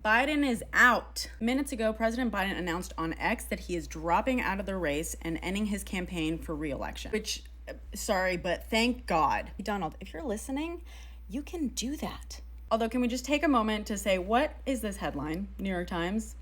Biden is out. Minutes ago, President Biden announced on X that he is dropping out of the race and ending his campaign for re-election. Which, sorry, but thank God. Donald, if you're listening, you can do that. Although, can we just take a moment to say, what is this headline? New York Times.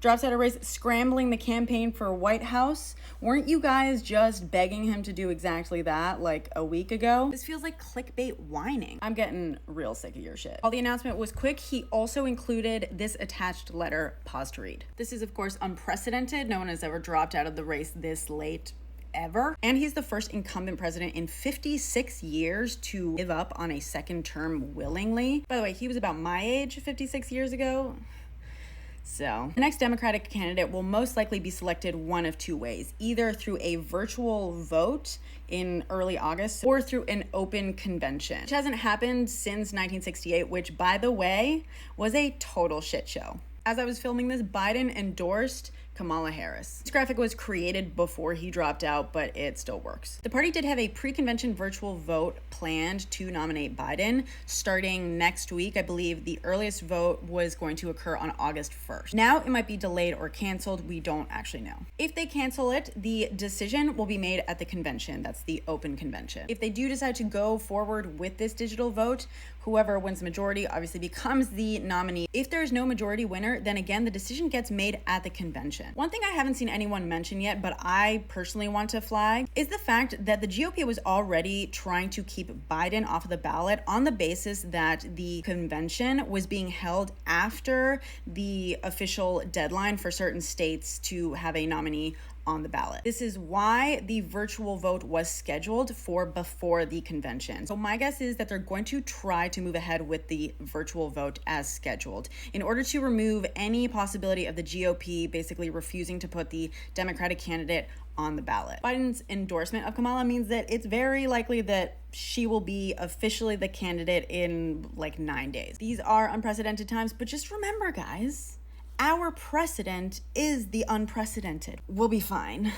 Drops out of race, scrambling the campaign for White House. Weren't you guys just begging him to do exactly that like a week ago? This feels like clickbait whining. I'm getting real sick of your shit. While the announcement was quick, he also included this attached letter. Pause to read. This is, of course, unprecedented. No one has ever dropped out of the race this late ever. And he's the first incumbent president in 56 years to give up on a second term willingly. By the way, he was about my age 56 years ago. So, the next Democratic candidate will most likely be selected one of two ways, either through a virtual vote in early August or through an open convention, which hasn't happened since 1968, which, by the way, was a total shit show. As I was filming this, Biden endorsed Kamala Harris. This graphic was created before he dropped out, but it still works. The party did have a pre-convention virtual vote planned to nominate Biden starting next week. I believe the earliest vote was going to occur on August 1st. Now it might be delayed or canceled. We don't actually know. If they cancel it, the decision will be made at the convention. That's the open convention. If they do decide to go forward with this digital vote, whoever wins the majority obviously becomes the nominee. If there's no majority winner, then again, the decision gets made at the convention. One thing I haven't seen anyone mention yet, but I personally want to flag, is the fact that the GOP was already trying to keep Biden off of the ballot on the basis that the convention was being held after the official deadline for certain states to have a nominee on the ballot. This is why the virtual vote was scheduled for before the convention. So my guess is that they're going to try to move ahead with the virtual vote as scheduled in order to remove any possibility of the GOP basically refusing to put the Democratic candidate on the ballot. Biden's endorsement of Kamala means that it's very likely that she will be officially the candidate in like 9 days. These are unprecedented times, but just remember, guys, our precedent is the unprecedented. We'll be fine.